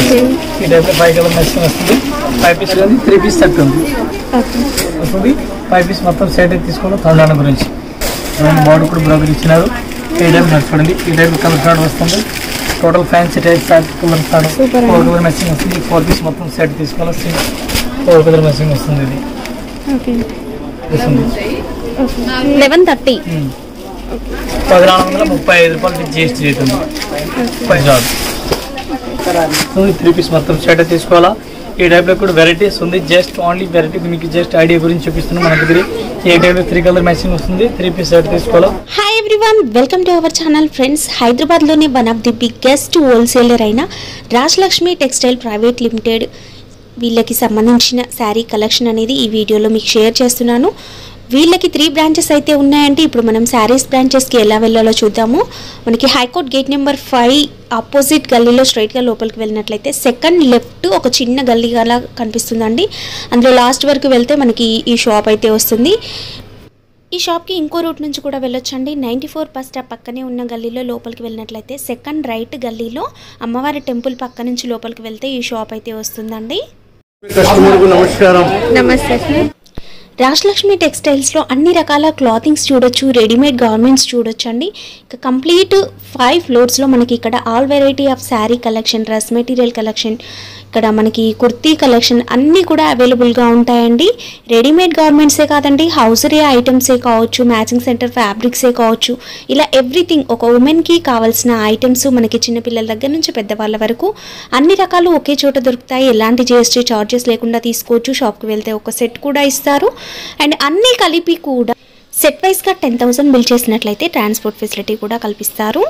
ఈ టైప్ లో 5 colour matching వస్తుంది 5 పీస్ ఉంది 3 పీస్ సెట్ ఉంది వస్తుంది 5 పీస్ మొత్తం సెట్ తీసుకోవాలి 1000 గురించి బార్డర్ కూడా బ్రోకర్ ఇచ్చినారు ఈ టైప్ చూడండి ఈ టైప్ కలర్ కార్డ్ వస్తుంది total fancy type colour card 4 colour matching వస్తుంది 4 పీస్ మొత్తం సెట్ తీసుకోవాలి 4 కలర్ మ్యాచింగ్ వస్తుంది ఇది 1130 1435 రూపాయలు జిఎస్టీ రేట్ ఉంది పంజాబ్ 3 పీస్ మొత్తం సెట్ తీసుకోవాలా ఈ టైప్ లో కూడా వెరైటీస్ ఉంది జస్ట్ ఓన్లీ వెరైటీ మీకు జస్ట్ ఐడియా గురించి చూపిస్తున్నాను మన దగ్గర ఈ టైప్ లో 3 కలర్ మ్యాచింగ్ వస్తుంది 3 పీస్ సెట్ తీసుకోవాలా hi everyone welcome to our channel friends Hyderabad లోని one of the biggest wholesaler అయిన రాజలక్ష్మి టెక్స్టైల్ ప్రైవేట్ లిమిటెడ్ వీళ్ళకి సంబంధించిన శారీ కలెక్షన్ అనేది ఈ వీడియోలో మీకు షేర్ చేస్తున్నాను వీళ్ళకి 3 బ్రాంచెస్ అయితే ఉన్నాయండి ఇప్పుడు మనం శారీస్ బ్రాంచెస్కి ఎలా వెళ్ళాలో చూద్దాము మనకి హైకోర్ట్ గేట్ నెంబర్ 5 ఆపోజిట్ గల్లీలో స్ట్రైట్గా లోపలికి వెళ్ళినట్లయితే సెకండ్ లెఫ్ట్ ఒక చిన్న గల్లీ అలా కనిపిస్తుందండి అందులో లాస్ట్ వరకు వెళ్తే మనకి ఈ షాప్ అయితే వస్తుంది ఈ షాప్కి ఇంకో రూట్ నుంచి కూడా వెళ్ళొచ్చండి 94 బస్ స్టాప్ పక్కనే ఉన్న గల్లీలో లోపలికి వెళ్ళినట్లయితే సెకండ్ రైట్ గల్లీలో అమ్మవారి టెంపుల్ పక్క నుంచి లోపలికి వెళ్తే ఈ షాప్ అయితే వస్తుందండి నమస్తే రాజలక్ష్మి టెక్స్టైల్స్లో అన్ని రకాల క్లాతింగ్స్ చూడొచ్చు రెడీమేడ్ గార్మెంట్స్ చూడొచ్చు అండి ఇక కంప్లీట్ 5 ఫ్లోర్స్లో మనకి ఇక్కడ all variety of sari collection dress material collection ఇక్కడ మనకి కుర్తీ కలెక్షన్ అన్నీ కూడా అవైలబుల్గా ఉంటాయండి రెడీమేడ్ గార్మెంట్సే కాదండి హౌసరీ ఐటమ్సే కావచ్చు మ్యాచింగ్ సెంటర్ ఫ్యాబ్రిక్సే కావచ్చు ఇలా ఎవ్రీథింగ్ ఒక ఉమెన్కి కావాల్సిన ఐటమ్స్ మనకి చిన్నపిల్లల దగ్గర నుంచి పెద్దవాళ్ళ వరకు అన్ని రకాలు ఒకే చోట దొరుకుతాయి ఎలాంటి జిఎస్టీ చార్జెస్ లేకుండా తీసుకోవచ్చు షాప్కి వెళ్తే ఒక సెట్ కూడా ఇస్తారు అండ్ అన్నీ కలిపి కూడా సెట్ వైస్గా 10,000 బిల్ చేసినట్లయితే ట్రాన్స్పోర్ట్ ఫెసిలిటీ కూడా కల్పిస్తారు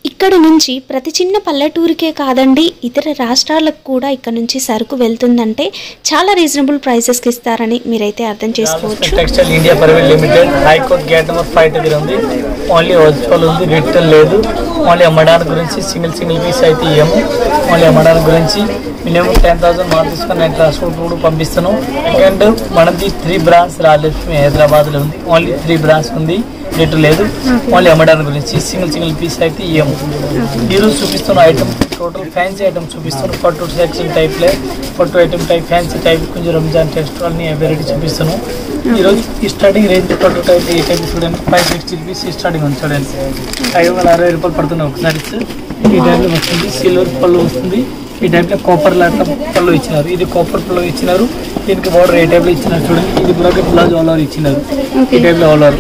ఇక్కడ నుంచి ప్రతి చిన్న పల్లెటూరికే కాదండి ఇతర రాష్ట్రాలకు కూడా ఇక్కడ నుంచి సరుకు వెళ్తుందంటే చాలా రీజనబుల్ ప్రైసెస్కి ఇస్తారని మీరైతే అర్థం చేసుకోవచ్చు textile India private limited high court gate number 5 దగ్గర ఉంది ఓన్లీ హోల్సేల్ ఉంది రిటైల్ లేదు ఓన్లీ అమ్మడానికి గురించి సింగిల్ పీస్ అయితే ఇవ్వము ఓన్లీ అమ్మడానికి గురించి మినిమం 10,000 మార్క్ తీసుకొని నేను ట్రాన్స్పోర్ట్ కూడా పంపిస్తాను అండ్ మనది 3 బ్రాంచ్ రాజలక్ష్మి హైదరాబాద్లో ఉంది ఓన్లీ 3 బ్రాంచ్ ఉంది రేటు లేదు ఓన్లీ అమ్మడానికి గురించి సింగిల్ పీస్ అయితే ఇవ్వము ఈరోజు చూపిస్తున్న ఐటమ్ టోటల్ ఫ్యాన్సీ ఐటమ్ చూపిస్తాను పట్టు సెక్షన్ టైప్లే పట్టు ఐటమ్ టైప్ ఫ్యాన్సీ టైప్ కొంచెం రంజాన్ టెస్ట్ అన్ని వెరైటీ చూపిస్తాను ఈరోజు ఈ స్టార్టింగ్ రేంజ్ పట్టు టైప్ ఈ టైప్ చూడండి 560 రూపీస్ స్టార్టింగ్ ఉంది చూడండి 560 రూపాయలు పడుతున్నాయి ఒకసారి ఈ టైప్లో వస్తుంది సిల్వర్ పళ్ళు వస్తుంది ఈ టైప్లో కాపర్ లాంటి పళ్ళు ఇచ్చినారు ఇది కాపర్ పళ్ళు ఇచ్చినారు దీనికి బార్డర్ ఏ టైప్లో ఇచ్చినారు చూడండి ఇది బ్లాకెట్ బ్లౌజ్ ఆల్ ఓవర్ ఇచ్చినారు ఈ టైప్లో ఆల్ ఓవర్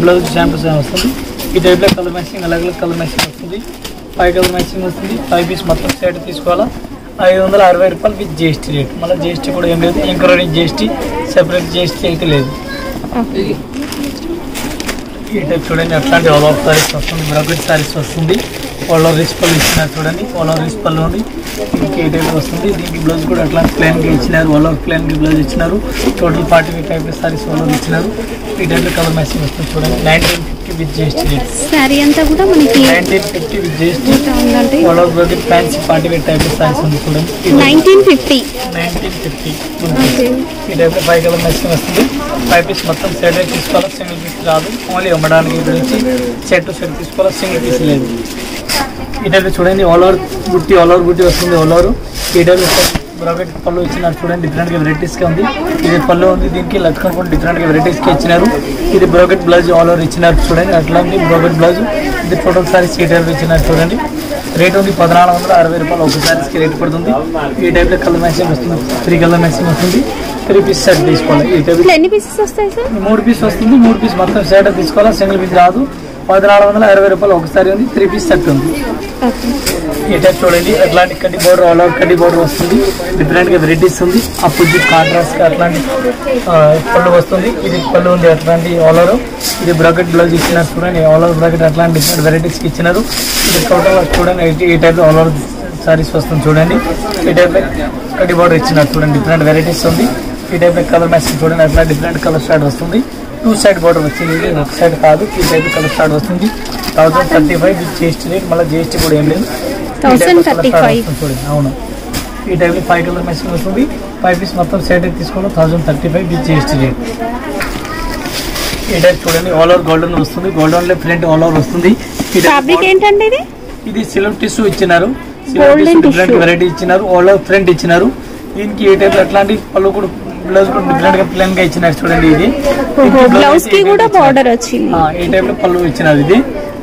బ్లౌజ్ షాంపూస్ వస్తుంది ఈ టైప్లో కలర్ మ్యాచింగ్ అలాగే కలర్ మ్యాచింగ్ వస్తుంది 5 కలర్ మ్యాచింగ్ వస్తుంది 5 పీస్ మొత్తం సెట్ తీసుకోవాలా 560 రూపాయలు విత్ జిఎస్టీ రేట్ మళ్ళీ జిఎస్టీ కూడా ఏం లేదు ఇంక్లూడింగ్ జిఎస్టీ సెపరేట్ జిఎస్టీ అయితే లేదు ఈ టైప్ చూడండి అట్లాంటి ఆల్ ఆఫ్ సారీస్ వస్తుంది బ్రాకెట్ సారీస్ వస్తుంది ఆల్ ఓవర్ రిచ్ పళ్ళు ఇచ్చినారు చూడండి ఆల్ ఓవర్ రిచ్ పళ్ళు ఉంది దీనికి ఏ టైప్ వస్తుంది దీనికి బ్లౌజ్ కూడా అట్లాంటి ప్లెయిన్గా ఇచ్చినారు ఆల్ ఓవర్ ప్లెయిన్కి బ్లౌజ్ ఇచ్చినారు total 40 type saris all over ఇచ్చినారు ఈ టైప్లో కలర్ మ్యాచింగ్ వస్తుంది చూడండి 1950 విత్ జిఎస్టీ రేట్ శారీ అంతా కూడా మనకి 1950 with GST all over bracket fancy 40 type saris ఉంది చూడండి 1950 ఈ టైప్లో 5 కలర్ మ్యాచింగ్ వస్తుంది 5 పీస్ మొత్తం సెట్ తీసుకోవాలి సింగిల్ పీస్ రాదు ఓన్లీ అమ్మడానికి గురించి సెట్ తీసుకోవాలి సింగిల్ పీస్ లేదు ఈ టైప్లో చూడండి ఆల్ ఓవర్ బుట్టి వస్తుంది ఆల్ ఓవర్ ఈ టైప్లో బ్రాకెట్ పళ్ళు ఇచ్చినారు చూడండి డిఫరెంట్గా వెరైటీస్గా ఉంది ఇది పళ్ళు ఉంది దీనికి లక్ష్మణ్ కూడా డిఫరెంట్గా వెరైటీస్గా ఇచ్చినారు ఇది బ్రాకెట్ బ్లౌజ్ ఆల్ ఓవర్ ఇచ్చినారు చూడండి అట్లాంటి బ్రాకెట్ బ్లౌజ్ ఇది టోటల్ సారీస్ ఈ టైప్లో ఇచ్చినారు చూడండి రేట్ ఉంది 1460 రూపాయలు ఒక సారీస్కి రేట్ పడుతుంది ఈ టైప్లో కలర్ మ్యాచింగ్ వస్తుంది 3 కలర్ మ్యాచింగ్ వస్తుంది 3 పీస్ సెట్ తీసుకోవాలి ఈ టైప్ ఎన్ని పీసెస్ వస్తాయి సార్ 3 పీస్ వస్తుంది 3 పీస్ మొత్తం సెట్ తీసుకోవాలి సింగిల్ పీస్ రాదు 1460 రూపాయలు ఒకసారి ఉంది 3 పీస్ సెట్ ఉంది ఈ టైప్ చూడండి అట్లాంటి కడ్డీ బోర్డర్ ఆల్ ఓవర్ కడ్డీ బోర్డర్ వస్తుంది డిఫరెంట్గా వెరైటీస్ ఉంది అపోజిట్ కాంట్రాస్ట్ అట్లాంటి పళ్ళు వస్తుంది ఇది పళ్ళు ఉంది అట్లాంటి ఆల్ ఓవర్ ఇది బ్రాకెట్ బ్లౌజ్ ఇచ్చినారు చూడండి ఆల్ ఓవర్ బ్రాకెట్ అట్లాంటి డిఫరెంట్ వెరైటీస్కి ఇచ్చినారు ఇది టోటల్ చూడండి ఈ టైప్లో ఆల్ ఓవర్ సారీస్ వస్తుంది చూడండి ఈ టైప్లో కడ్డీ బోర్డర్ ఇచ్చినారు చూడండి డిఫరెంట్ వెరైటీస్ ఉంది ఈ టైప్లో కలర్ మ్యాచింగ్ చూడండి అట్లా డిఫరెంట్ కలర్ స్టార్ట్ వస్తుంది 2 సైడ్ బోర్డర్ వచ్చింది ఒక సైడ్ కాదు ఈ టైప్ కలర్ స్టార్ట్ వస్తుంది 1035 విత్ జిఎస్టీ రేట్ మళ్ళీ జిఎస్టీ కూడా ఏం లేదు 1035 చూడండి అవును ఈ టైప్లో 5 కలర్ మ్యాచింగ్ వస్తుంది 5 పీస్ మొత్తం సెట్ తీసుకోవడం 1035 విత్ జిఎస్టీ రేట్ ఈ టైప్ చూడండి ఆల్ ఓవర్ గోల్డెన్ వస్తుంది గోల్డెన్ లో ప్రింట్ ఆల్ ఓవర్ వస్తుంది ఫ్యాబ్రిక్ ఏంటండి ఇది ఇది సిల్వర్ టిష్యూ ఇచ్చినారు డిఫరెంట్ వెరైటీ ఇచ్చినారు. ఆల్ ఓవర్ ఫ్రంట్ ఇచ్చినారు. దీనికి ఏ టైప్ అట్లాంటి పళ్ళు కూడా బ్లౌజ్ కూడా డిఫరెంట్ గా ప్లెయిన్ గా ఇచ్చినారు చూడండి. ఇది బ్లౌజ్ కి కూడా బార్డర్ వచ్చింది. ఈ టైప్ లో పళ్ళు ఇచ్చినారు. ఇది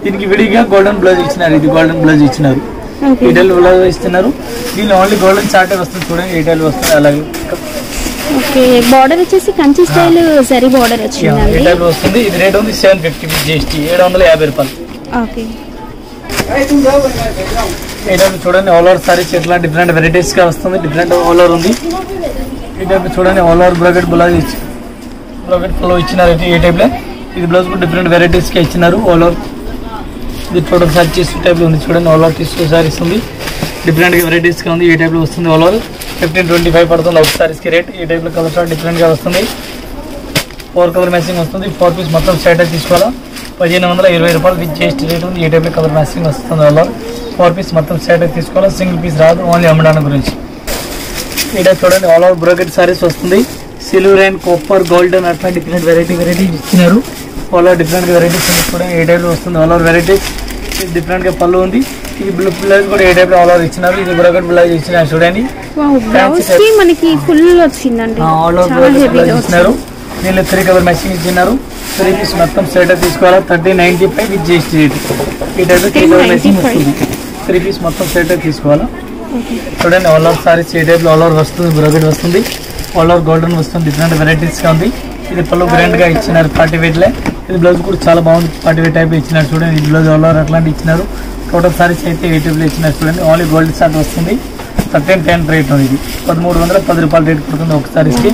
దీనికి విడిగా గోల్డెన్ బ్లౌజ్ ఇచ్చినారు. ఇది గోల్డెన్ బ్లౌజ్ ఇచ్చినారు. ఈ టైప్ బ్లౌజ్ ఇస్తున్నారు. దీనిలో ఓన్లీ గోల్డెన్ చార్టర్ వస్తుంది చూడండి. ఈ టైప్ వస్తుంది. అలాగే ఓకే బార్డర్ వచ్చేసి కంచి స్టైల్ జరీ బార్డర్ వచ్చింది. ఈ టైప్ వస్తుంది. ఇది రేట్ ఉంది 750 విత్ GST 750 రూపాయలు. ఓకే ఈ టైప్ చూడండి. ఆల్ ఓవర్ సారీస్ ఎట్లా డిఫరెంట్ వెరైటీస్ గా వస్తుంది. డిఫరెంట్ ఆల్ ఓవర్ ఉంది. ఈ టైప్ చూడండి. All over bracket blouse bracket flow ఇచ్చినారు. ఈ టైప్ లో ఇది బ్లౌజ్ కూడా డిఫరెంట్ వెరైటీస్ గా ఇచ్చినారు. ఆల్ ఓవర్ ఇది టోటల్ సారీ టిష్యూ టైప్ లో ఉంది చూడండి. ఆల్ ఓవర్ టిష్యూ సారీస్ ఉంది. డిఫరెంట్ గా వెరైటీస్ గా ఉంది. ఈ టైప్ లో వస్తుంది. ఆల్ ఓవర్ 1525 పడుతుంది ఒక సారీస్ కి రేట్. ఈ టైప్ లో కలర్ చార్ట్ డిఫరెంట్ గా వస్తుంది. 4 కలర్ మ్యాచింగ్ వస్తుంది. 4 పీస్ మొత్తం సెట్ తీసుకోవాలా 1520 రూపాయలు విత్ GST రేట్ ఉంది. ఈ టైప్ లో కలర్ మ్యాచింగ్ వస్తుంది. ఆల్ ఓవర్ 4 పీస్ మొత్తం సెట్ తీసుకోవాలా. సింగిల్ పీస్ రాదు. ఓన్లీ అమ్మడానికి గురించి. ఈ టైప్ చూడండి. ఆల్ ఓవర్ బ్రోకెట్ సారీస్ వస్తుంది. సిల్వర్ అండ్ కాపర్ గోల్డెన్ అట్లా డిఫరెంట్ వెరైటీ ఇచ్చినారు. ఆల్ ఓవర్ డిఫరెంట్ వెరైటీస్ ఉంది చూడండి. ఏ టైప్ లో వస్తుంది. ఆల్ ఓవర్ వెరైటీస్ డిఫరెంట్ గా పళ్ళు ఉంది. ఇది బ్లౌజ్ కూడా ఏ టైప్ లో ఆల్ ఓవర్ ఇచ్చినారు. ఇది బ్రోకెట్ బ్లౌజ్ ఇచ్చినారు చూడండి. మనకి ఫుల్ వచ్చిందండి. ఆల్ ఓవర్ బ్రోకెట్ బ్లౌజ్ ఇచ్చినారు. దీనిలో 3 కలర్ మ్యాచింగ్ ఇచ్చినారు. 3 పీస్ మొత్తం సెట్ తీసుకోవాలా 1395 విత్ GST రేట్. ఈ టైప్ లో 3 కలర్ మ్యాచింగ్ వస్తుంది. 3 పీస్ మొత్తం సెట్ తీసుకోవాలా. చూడండి. ఆల్ ఓవర్ సారీస్ ఈ టైప్ లో ఆల్ ఓవర్ వస్తుంది. బ్రోకెట్ వస్తుంది. ఆల్ ఓవర్ గోల్డెన్ వస్తుంది. డిఫరెంట్ వెరైటీస్ గా ఉంది. ఇది పళ్ళు గ్రాండ్ గా ఇచ్చినారు. పార్టీ వేర్ లో ఇది బ్లౌజ్ కూడా చాలా బాగుంది. పార్టీ వేర్ టైప్ ఇచ్చినారు చూడండి. ఇది బ్లౌజ్ ఆల్ ఓవర్ అట్లాంటి ఇచ్చినారు. టోటల్ సారీస్ అయితే ఏ టైప్ లో ఇచ్చినారు చూడండి. ఓన్లీ గోల్డ్ సారీ వస్తుంది. 1310 రేట్ ఉంది. ఇది 1310 రూపాయలు రేట్ పడుతుంది ఒక సారీస్ కి.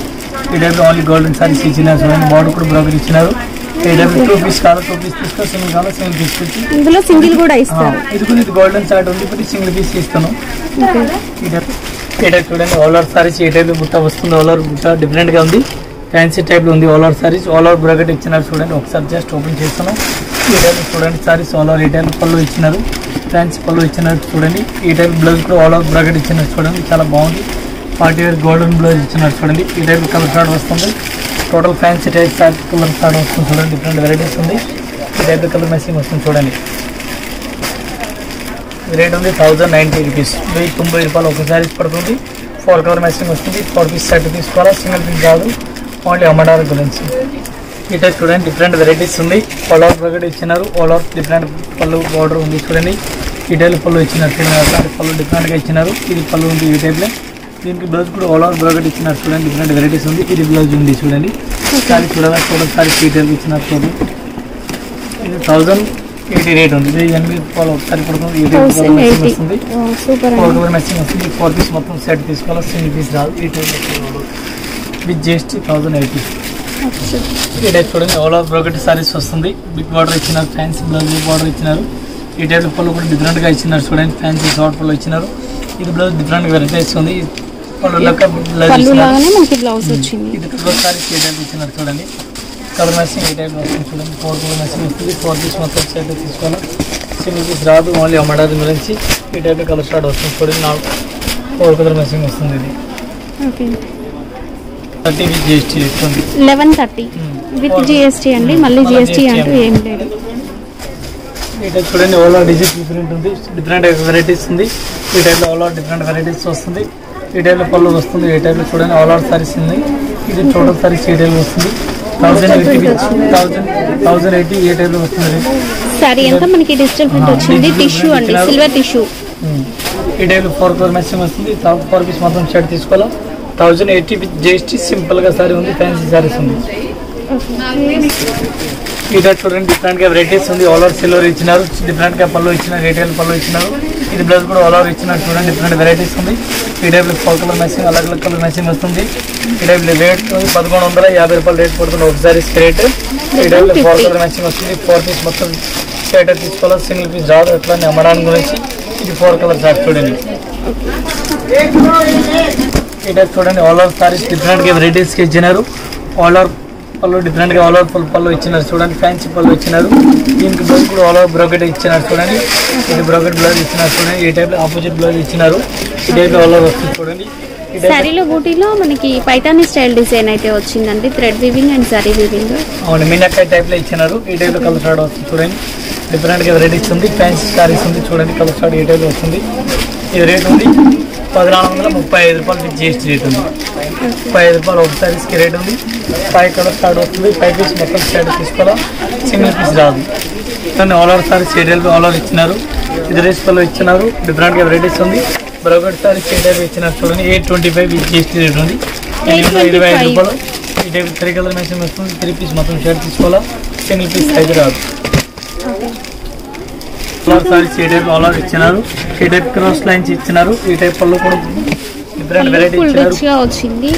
ఈ టైప్ లో ఓన్లీ గోల్డెన్ సారీస్ ఇచ్చినారు చూడండి. బార్డర్ కూడా బ్రోకెట్ ఇచ్చినారు. ఈ టైప్ 2 పీస్ కావాలి 2 పీస్ తీసుకో. సింగిల్ కావాలి సింగిల్ పీస్ పెట్టి ఇందులో సింగిల్ కూడా ఇస్తారు. ఇది కూడా ఇది గోల్డెన్ చార్ట్ ఉంది. ఇప్పుడు సింగిల్ పీస్ ఇస్తాను. ఈ టైప్ చూడండి. ఆల్ ఓవర్ సారీస్ ఈ టైప్ బుట్ట వస్తుంది. ఆల్ ఓవర్ బుట్ట డిఫరెంట్ గా ఉంది. ఫ్యాన్సీ టైప్ లో ఉంది. All over saris all over bracket ఇచ్చినారు చూడండి. ఒకసారి జస్ట్ ఓపెన్ చేస్తాను. ఈ టైప్ చూడండి. సారీస్ ఆల్ ఓవర్ ఈ టైప్ పళ్ళు ఇచ్చినారు. ఫ్యాన్సీ పళ్ళు ఇచ్చినారు చూడండి. ఈ టైప్ బ్లౌజ్ కూడా ఆల్ ఓవర్ బ్రాకెట్ ఇచ్చినారు చూడండి. చాలా బాగుంది. పార్టీ వేర్ గోల్డెన్ బ్లౌజ్ ఇచ్చినారు చూడండి. ఈ టైప్ కలర్ చార్ట్ వస్తుంది. Total fancy type colour chart వస్తుంది చూడండి. డిఫరెంట్ వెరైటీస్ ఉంది. ఈ టైప్ కలర్ మ్యాచింగ్ వస్తుంది చూడండి. రేట్ ఉంది 1090 రూపీస్ 1090 రూపాయలు ఒక సారీస్ పడుతుంది. 4 కలర్ మ్యాచింగ్ వస్తుంది. 4 పీస్ సెట్ తీసుకోవాలా. సింగిల్ పీస్ కాదు. ఓన్లీ అమ్మడానికి గురించి. ఈ టైప్ చూడండి. డిఫరెంట్ వెరైటీస్ ఉంది. ఆల్ ఓవర్ బ్రాకెట్ ఇచ్చినారు. ఆల్ ఓవర్ డిఫరెంట్ పళ్ళు బార్డర్ ఉంది చూడండి. ఈ టైప్ పళ్ళు ఇచ్చినారు చూడండి. అట్లాంటి పళ్ళు డిఫరెంట్ గా ఇచ్చినారు. ఇది పళ్ళు ఉంది ఈ టైప్ లో. దీనికి బ్లౌజ్ కూడా ఆల్ ఓవర్ బ్రాకెట్ ఇచ్చినారు చూడండి. డిఫరెంట్ వెరైటీస్ ఉంది. ఇది బ్లౌజ్ ఉంది చూడండి. సారీ చూడాలి. టోటల్ సారీ ఈ టైప్ ఇచ్చినారు చూడండి. ఇది 1080 రేట్ ఉంది. ఇది 80 రూపాయలు ఒకసారి పడుతుంది. ఈ టైప్ వస్తుంది. 4 కలర్ మ్యాచింగ్ వస్తుంది. 4 పీస్ మొత్తం సెట్ తీసుకోవాలి. సింగిల్ పీస్ రాదు. ఈ టైప్ విత్ GST 1080. ఈ టైప్ చూడండి. ఆల్ ఓవర్ బ్రోకెట్ సారీస్ వస్తుంది. బిగ్ బార్డర్ ఇచ్చినారు. ఫ్యాన్సీ బ్లౌజ్ బార్డర్ ఇచ్చినారు. ఈ టైప్ పళ్ళు కూడా డిఫరెంట్ గా ఇచ్చినారు చూడండి. ఫ్యాన్సీ షార్ట్ పళ్ళు ఇచ్చినారు. ఇది బ్లౌజ్ డిఫరెంట్ వెరైటీస్ ఉంది. బ్లౌజ్ వచ్చింది. ఇది కలర్ సారీస్ ఈ టైప్ ఇచ్చినారు చూడండి. కలర్ మ్యాచింగ్ ఈ టైప్ వస్తుంది చూడండి. 4 కలర్ మ్యాచింగ్ వస్తుంది. 4 పీస్ మొత్తం సెట్ తీసుకోవాలి. సింగిల్ పీస్ రాదు. ఓన్లీ అమ్మడానికి గురించి. ఈ టైప్ కలర్ స్టార్ట్ వస్తుంది చూడండి. 4 కలర్ మ్యాచింగ్ వస్తుంది. ఇది 30 విత్ GST ఇస్తుంది. 1130 విత్ GST అండి. మళ్ళీ GST అంటూ ఏం లేదు. ఈ టైప్ చూడండి. ఆల్ ఓవర్ డిజైన్ డిఫరెంట్ ఉంది. డిఫరెంట్ వెరైటీస్ ఉంది. ఈ టైప్లో ఆల్ ఓవర్ డిఫరెంట్ వెరైటీస్ వస్తుంది. ఈ టైప్లో పళ్ళు వస్తుంది. ఈ టైప్లో చూడండి. ఆల్ ఓవర్ సారీస్ ఉంది. ఇది టోటల్ సారీస్ ఈ టైప్లో వస్తుంది. 1080 ఏ టైప్లో వస్తుంది. సారీ ఎంత మనకి డిజిటల్ ప్రింట్ వచ్చింది. టిష్యూ అండి. Silver tissue. ఈ టైప్లో 4 కలర్ మ్యాచింగ్ వస్తుంది. 4 పీస్ మొత్తం షర్ట్ తీసుకోవాలా. 1080 విత్ GST సింపుల్ గా సారీ ఉంది. ఫ్యాన్సీ సారీస్ ఉంది. ఈ టైప్ చూడండి. డిఫరెంట్ గా వెరైటీస్ ఉంది. ఆల్ ఓవర్ సిల్వర్ ఇచ్చినారు. డిఫరెంట్ గా పళ్ళు ఇచ్చినారు. రిటైల్ పళ్ళు ఇచ్చినారు. ఇది బ్లౌజ్ కూడా ఆల్ ఓవర్ ఇచ్చినారు చూడండి. డిఫరెంట్ వెరైటీస్ ఉంది. ఈ టైప్ 4 కలర్ మ్యాచింగ్ అలగ్ అలగ్ కలర్ మ్యాచింగ్ వస్తుంది. ఈ టైప్ రేట్ 1150 రూపాయలు రేట్ పడుతుంది ఒక సారీస్ రేట్. ఈ టైప్ 4 కలర్ మ్యాచింగ్ వస్తుంది. 4 పీస్ మొత్తం షర్ట్ తీసుకోవాలి. సింగిల్ పీస్ రాదు. ఎట్లా అమ్మడానికి గురించి. ఇది 4 కలర్ షర్ట్ చూడండి. ఈ టైప్ చూడండి. ఆల్ ఓవర్ సారీస్ డిఫరెంట్ గా వెరైటీస్ కి ఇచ్చినారు. ఆల్ ఓవర్ పళ్ళు డిఫరెంట్ గా ఆల్ ఓవర్ పళ్ళు ఇచ్చినారు చూడండి. ఫ్యాన్సీ పళ్ళు ఇచ్చినారు. దీనికి బ్లౌజ్ కూడా ఆల్ ఓవర్ బ్రోకెట్ ఇచ్చినారు చూడండి. ఇది బ్రోకెట్ బ్లౌజ్ ఇచ్చినారు చూడండి. ఈ టైప్ ఆపోజిట్ బ్లౌజ్ ఇచ్చినారు. ఈ టైప్ ఆల్ ఓవర్ వస్తుంది చూడండి. సారీలో బూటీలో మనకి పైతానీ స్టైల్ డిజైన్ అయితే వచ్చిందండి. Thread weaving and zari weaving. అవును. మీనాకాయ టైప్ లో ఇచ్చినారు. ఈ టైప్ లో కలర్ షార్ట్ వస్తుంది చూడండి. డిఫరెంట్ గా వెరైటీస్ ఉంది. ఫ్యాన్సీ సారీస్ ఉంది చూడండి. కలర్ షార్ట్ ఈ టైప్ వస్తుంది. ఇది రేట్ ఉంది 1435 రూపాయలు విత్ జిఎస్టీ రేట్ ఉంది. 35 రూపాయలు ఒక సారీస్కి రేట్ ఉంది. 5 కలర్ స్టార్ట్ అవుతుంది. 5 పీస్ మొత్తం స్టార్ట్ తీసుకోవాలా, సింగిల్ పీస్ రాదు. కానీ all over sorry serial all over ఇచ్చినారు. ఇది రేస్ పళ్ళు ఇచ్చినారు, డిఫరెంట్గా వెరైటీస్ ఉంది. బ్రోకెట్ సారీ సీరియల్ ఇచ్చినారు చూడండి. 825 విత్ జిఎస్టీ రేట్ ఉంది. 25 రూపాయలు. ఈ టైప్ 3 కలర్ మ్యాచింగ్ వస్తుంది. 3 పీస్ మొత్తం షర్ట్ తీసుకోవాలా, సింగిల్ పీస్ సైజ్ రాదు. సారీ ఈ టైప్ ఆల్ ఓవర్ ఇచ్చినారు. ఈ టైప్ క్రాస్ లైన్స్ ఇచ్చినారు. ఈ టైప్ పళ్ళు కూడా డిఫరెంట్ వెరైటీ ఇచ్చినారు.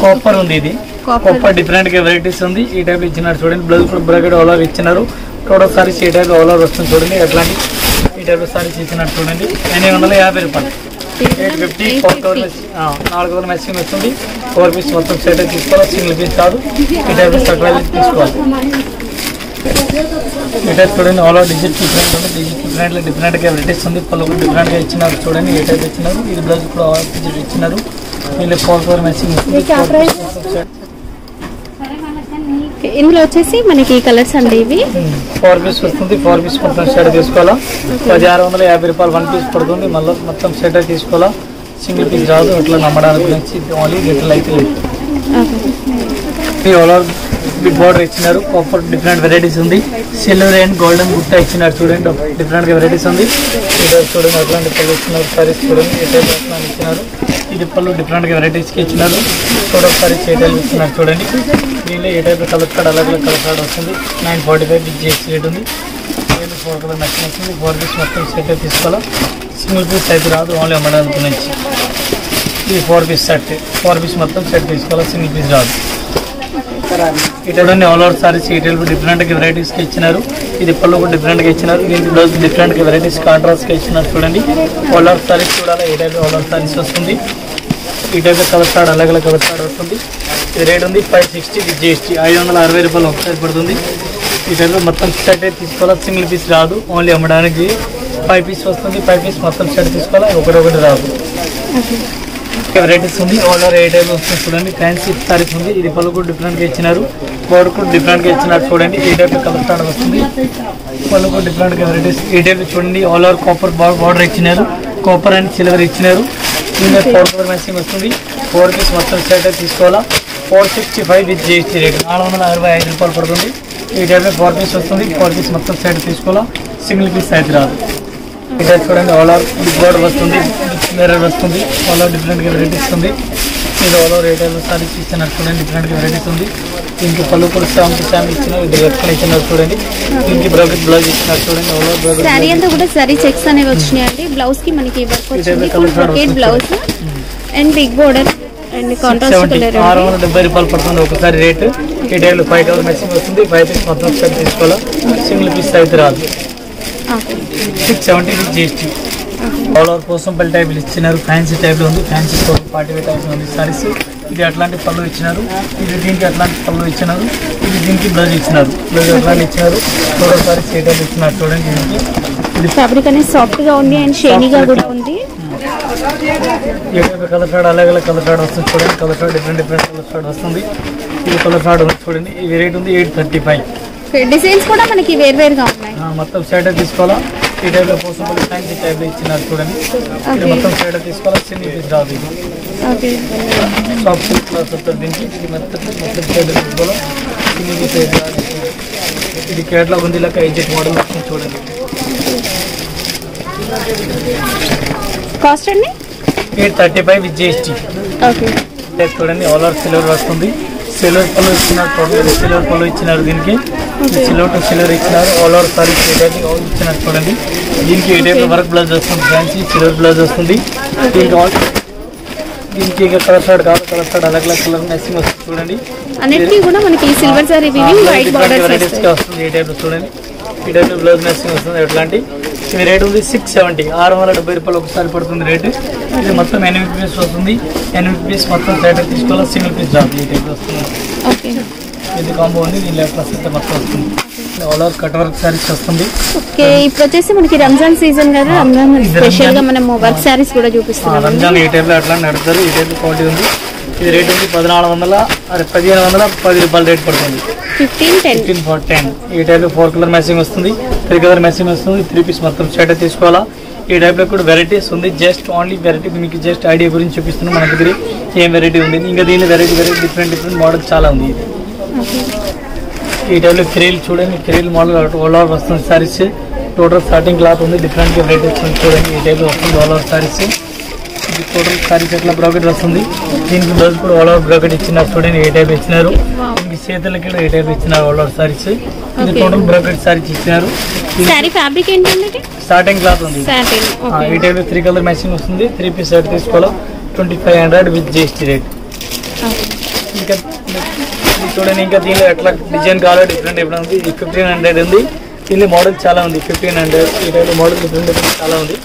కాపర్ ఉంది, ఇది కాపర్ డిఫరెంట్ గా వెరైటీస్ ఉంది. ఈ టైప్ ఇచ్చినారు చూడండి. బ్లౌజ్ కూడా బ్రాకెట్ ఆల్ ఓవర్ ఇచ్చినారు. టోటల్ సారీస్ ఈ టైప్ ఆల్ ఓవర్ వస్తుంది చూడండి. ఎట్లాంటి ఈ టైప్ సారీస్ ఇచ్చినట్టు చూడండి. 850 రూపాయలు. 850 4 కలర్ మ్యాచింగ్ వస్తుంది. 4 పీస్ మొత్తం సెట్ తీసుకోవాలి, సింగిల్ పీస్ కాదు. ఈ టైప్ సర్ప్రైజ్ తీసుకోవాలి. ఈ టైప్ చూడండి ఆల్ ఓవర్ డిజిట్ డిఫరెంట్ ఉంది. డిజిట్ డిఫరెంట్ గా వెరైటీస్ ఉంది. పళ్ళు కూడా డిఫరెంట్ గా ఇచ్చినారు చూడండి. ఈ టైప్ ఇచ్చినారు. ఇది బ్లౌజ్ కూడా డిజిట్ ఇచ్చినారు. దీనిలో 4 కలర్ మ్యాచింగ్ వస్తుంది. ఇందులో వచ్చేసి మనకి కలర్స్ అండి ఇవి. 4 పీస్ వస్తుంది. 4 పీస్ మొత్తం సెట్ తీసుకోవాలా. 1650 రూపాయలు 1 పీస్ పడుతుంది. మళ్ళీ మొత్తం సెట్ తీసుకోవాలా, సింగిల్ పీస్ రాదు. అట్లా నమ్మడానికి గురించి ఓన్లీ లిటిల్ అయితే బిగ్ బార్డర్ ఇచ్చినారు. కాపర్ డిఫరెంట్ వెరైటీస్ ఉంది. సిల్వర్ అండ్ గోల్డెన్ బుట్ట ఇచ్చినారు చూడండి. డిఫరెంట్ గా వెరైటీస్ ఉంది. చూడండి అట్లాంటి పళ్ళు ఇచ్చినారు. సారీస్ చూడండి ఏ టైప్ అట్లా ఇచ్చినారు. ఇది పళ్ళు డిఫరెంట్ గా వెరైటీస్కి ఇచ్చినారు. టోటల్ సారీస్ ఏ టైప్ ఇచ్చినారు చూడండి. దీనిలో ఏ టైప్ కలర్ కార్డ్ అలాగే కలర్ కార్డ్ వస్తుంది. 945 విత్ జిఎస్టీ రేట్ ఉంది. 4 కలర్ మ్యాచింగ్ వస్తుంది. 4 పీస్ మొత్తం సెట్ తీసుకోవాలా, సింగిల్ పీస్ అయితే రాదు. ఓన్లీ అమ్మడానికి నుంచి ఇది 4 పీస్ సెట్. 4 పీస్ మొత్తం సెట్ తీసుకోవాలా, సింగిల్ పీస్ రాదు. ఇటువంటి all over saris detail different గా వెరైటీస్ కి ఇచ్చినారు. ఇది పళ్ళు కూడా డిఫరెంట్ గా ఇచ్చినారు. దీనికి బ్లౌజ్ డిఫరెంట్ గా వెరైటీస్ కాంట్రాస్ట్ గా ఇచ్చినారు చూడండి. ఆల్ ఓవర్ సారీస్ చూడాలి. ఏ టైప్ ఆల్ ఓవర్ సారీస్ వస్తుంది. ఈ టైప్ కలర్ కార్డ్ అలాగే కలర్ కార్డ్ వస్తుంది. ఇది రేట్ ఉంది 560 విత్ జిఎస్టీ. 560 రూపాయలు ఒకసారి పడుతుంది. ఈ టైప్లో మొత్తం సెట్ తీసుకోవాలా, సింగిల్ పీస్ రాదు. ఓన్లీ అమ్మడానికి 5 పీస్ వస్తుంది. 5 పీస్ మొత్తం సెట్ తీసుకోవాలా, ఒకటి రాదు. వెరైటీస్ ఉంది. ఆల్ ఓవర్ ఏ టైప్ వస్తుంది చూడండి. ఫ్యాన్సీ సారీస్ ఉంది. ఇది పళ్ళు కూడా డిఫరెంట్ గా ఇచ్చినారు. బోర్డు కూడా డిఫరెంట్ గా ఇచ్చినారు చూడండి. ఈ టైప్ కలర్ కార్డ్ వస్తుంది. పళ్ళు కూడా డిఫరెంట్ గా వెరైటీస్ ఈ టైప్ చూడండి. ఆల్ ఓవర్ కాపర్ బార్డర్ ఇచ్చినారు. కాపర్ అండ్ సిల్వర్ ఇచ్చినారు. దీనిలో 4 కలర్ మ్యాచింగ్ వస్తుంది. 4 పీస్ మొత్తం సెట్ తీసుకోవాలా, 465 విత్ జిఎస్టీ రేట్. 465 రూపాయలు పడుతుంది. ఈ టైప్లో 4 పీస్ వస్తుంది. 4 పీస్ మొత్తం సెట్ తీసుకోవాలా, సింగిల్ పీస్ అయితే రాదు. ఈ టైప్ చూడండి. ఆల్ ఓవర్ బిగ్ బార్డర్ వస్తుంది, మిర్రర్ వస్తుంది. ఆల్ ఓవర్ డిఫరెంట్ గా వెరైటీస్ ఉంది. ఇది all over a type saris ఇచ్చినారు చూడండి. డిఫరెంట్ గా వెరైటీస్ ఉంది. దీనికి పళ్ళు కూడా శామ్ ఇచ్చినారు. ఇది ఎక్కడ ఇచ్చినారు చూడండి. దీనికి బ్లౌజ్ ఇచ్చినారు చూడండి. ఆల్ ఓవర్ సారీ అంతా కూడా సారీ చెక్స్ అనేవి వచ్చినాయండి. బ్లౌజ్ కి మనకి వర్క్ వచ్చింది. Blouse and big border and contrast colour. 670 రూపాయలు పడుతుంది ఒకసారి రేటు. ఈ టైప్లో 5 కలర్ మ్యాచింగ్ వస్తుంది. 5 పీస్ మొత్తం సెట్ తీసుకోవాలా, సింగిల్ పీస్ అయితే రాదు. 670 విత్ జిఎస్టీ. ఆల్ ఓవర్ కోసం పల్లి టైప్ ఇచ్చినారు. ఫ్యాన్సీ టైప్లో ఉంది. ఫ్యాన్సీ పార్టీ వేర్ టైప్లో ఉంది సారీస్. ఇది అట్లాంటి పళ్ళు ఇచ్చినారు. ఇది దీనికి అట్లాంటి పళ్ళు ఇచ్చినారు. ఇది దీనికి బ్లౌజ్ ఇచ్చినారు. బ్లౌజ్ అట్లాంటి ఇచ్చినారు. టోటల్ సారీస్ ఏ టైప్ ఇచ్చినారు చూడండి. దీనికి ఇది ఫ్యాబ్రిక్ అనేది సాఫ్ట్ గా ఉంది అండ్ షైనీగా కూడా ఉంది. కలర్ కార్డ్ అలాగే కలర్ కార్డ్ వస్తుంది చూడండి. Colour card different colour card వస్తుంది. ఇది కలర్ కార్డ్ చూడండి. ఇది రేట్ ఉంది 835. డిజైన్స్ కూడా మనకి వేరువేరుగా ఉన్నాయి. మొత్తం సైడ్ తీసుకోవాలా. ఈ టైప్లో కోసం ఫ్యాన్సీ టైప్లో ఇచ్చినారు చూడండి. ఇది మొత్తం సైడ్ తీసుకోవాలా, సింగిల్ పీస్ రాదు. ఇది సాఫ్ట్ సిల్క్ క్లాత్ వస్తుంది. దీనికి ఇది మొత్తం సైడ్ తీసుకోవాలా, సింగిల్ పీస్ అయితే రాదు. ఇది కేటలాగ్ ఉంది. ఇలా ఎడ్జెట్ మోడల్ వస్తుంది చూడండి. కాస్ట్ అండి 835 విత్ జిఎస్టీ. చూడండి. ఆల్ ఓవర్ సిల్వర్ వస్తుంది. సిల్వర్ పళ్ళు ఇచ్చినారు. టోటల్ సిల్వర్ పళ్ళు ఇచ్చినారు. దీనికి సిల్వర్ టు సిల్వర్ ఇచ్చినారు. ఆల్ ఓవర్ సారీస్ ఏ టైప్ ఇచ్చినారు చూడండి. దీనికి ఏ టైప్ వర్క్ బ్లౌజ్ వస్తుంది. ఫ్యాన్సీ సిల్వర్ బ్లౌజ్ వస్తుంది. దీనికి ఇక కలర్ షార్ట్ కాదు. కలర్ షార్ట్ అలాగే కలర్ మ్యాచింగ్ వస్తుంది చూడండి. అన్నిటికీ కూడా మనకి సిల్వర్ సారీ వైట్ బార్డర్స్ వస్తుంది. ఈ టైప్ చూడండి. ఈ టైప్ బ్లౌజ్ మ్యాచింగ్ వస్తుంది. ఎట్లాంటి ఇది రేట్ ఉంది 670. 670 రూపాయలు ఒకసారి పడుతుంది రేటు. ఇది మొత్తం 8 పీస్ వస్తుంది. 8 పీస్ మొత్తం సెట్ తీసుకోవాలి, సింగిల్ పీస్ రాదు. ఈ టైప్ వస్తుంది. ఇది కాంబో ఉంది. దీనిలో ప్లస్ అయితే మొత్తం వస్తుంది. All over cut work saris వస్తుంది. ఓకే, ఇప్పుడు వచ్చేసి మనకి రంజాన్ సీజన్ కదా, రంజాన్ స్పెషల్ గా మనం వర్క్ సారీస్ కూడా చూపిస్తున్నాం. రంజాన్ ఈ టైప్ లో అట్లా నడుపుతారు. ఈ టైప్ క్వాలిటీ ఉంది. ఇది రేట్ ఉంది 1510 రూపాయలు రేట్ పడుతుంది. 15 10. ఈ టైప్ 4 కలర్ మ్యాచింగ్ వస్తుంది. 3 కలర్ మ్యాచింగ్ వస్తుంది. 3 పీస్ మొత్తం సెట్ తీసుకోవాలా. ఈ టైప్లో కూడా వెరైటీస్ ఉంది. జస్ట్ ఓన్లీ వెరైటీ మీకు జస్ట్ ఐడియా గురించి చూపిస్తున్నాం. మన దగ్గర ఏం వెరైటీ ఉంది. ఇంకా దీనిలో వెరైటీ డిఫరెంట్ మోడల్ చాలా ఉంది. ఇది ఈ టైప్లో క్రీల్ చూడండి, క్రీల్ మోడల్ ఆల్ ఓవర్ వస్తుంది సారీస్. టోటల్ స్టార్టింగ్ క్లాత్ ఉంది, డిఫరెంట్ వెరైటీస్ ఉంది చూడండి. ఈ టైప్లో వస్తుంది ఆల్ ఓవర్ సారీస్. ఇది టోటల్ సారీస్ ఎట్లా బ్రాకెట్ వస్తుంది. దీనికి బ్లౌజ్ కూడా ఆల్ ఓవర్ బ్రాకెట్ ఇచ్చినారు చూడండి. ఏ టైప్ ఇచ్చినారు. దీనికి చేతులకి కూడా ఏ టైప్ ఇచ్చినారు ఆల్ ఓవర్ సారీస్. ఇది టోటల్ బ్రాకెట్ సారీస్ ఇచ్చినారు. ఫ్యాబ్రిక్ ఏంటంటే స్టార్టింగ్ క్లాత్ ఉంది. ఈ టైప్లో 3 కలర్ మ్యాచింగ్ వస్తుంది. 3 పీస్ సెట్ తీసుకోవాలి 2500 విత్ జిఎస్టీ రేట్. ఇంకా చూడండి, ఇంకా దీనిలో ఎట్లా డిజైన్ కావాలో డిఫరెంట్ ఉంది. 1500 ఉంది. దీనిలో మోడల్ చాలా ఉంది. 1500 ఈ టైప్లో మోడల్ డిఫరెంట్ చాలా ఉంది.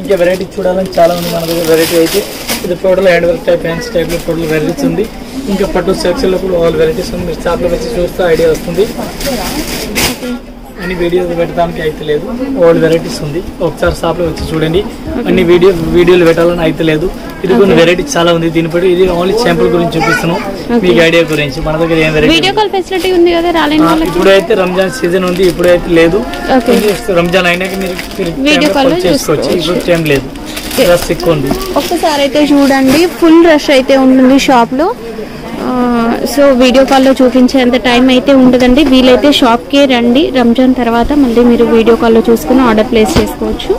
ఇంకా వెరైటీ చూడాలని చాలా ఉంది మన దగ్గర. వెరైటీ అయితే ఇది total hand work type, hands టైప్లో టోటల్ వెరైటీస్ ఉంది. ఇంకా పట్టు సెక్షన్లో కూడా ఆల్ వెరైటీస్ ఉంది. మీరు షాప్లో వచ్చి చూస్తే ఐడియా వస్తుంది. అన్ని వీడియోలు పెట్టడానికి అయితే లేదు, ఓల్డ్ వెరైటీస్ ఉంది. ఒకసారి షాప్లో వచ్చి చూడండి. అన్ని వీడియోలు పెట్టాలని అయితే లేదు. ఇది కొన్ని వెరైటీ చాలా ఉంది. దీనిపై ఇది ఓన్లీ శాంపుల్ గురించి చూపిస్తున్నాం మీకు ఐడియా గురించి. మన దగ్గర ఏం వెరైటీ ఇప్పుడైతే రంజాన్ సీజన్ ఉంది, ఇప్పుడైతే లేదు. రంజాన్ అయినాక మీరు చేసుకోవచ్చు. ఇప్పుడు టైం లేదు, రష్ ఎక్కువ ఉంది. ఒక్కసారి అయితే చూడండి, ఫుల్ రష్ అయితే ఉంటుంది షాప్ లో. సో వీడియో కాల్లో చూపించేంత టైం అయితే ఉండదండి. వీలైతే షాప్కే రండి. రంజాన్ తర్వాత మళ్ళీ మీరు వీడియో కాల్లో చూసుకుని ఆర్డర్ ప్లేస్ చేసుకోవచ్చు.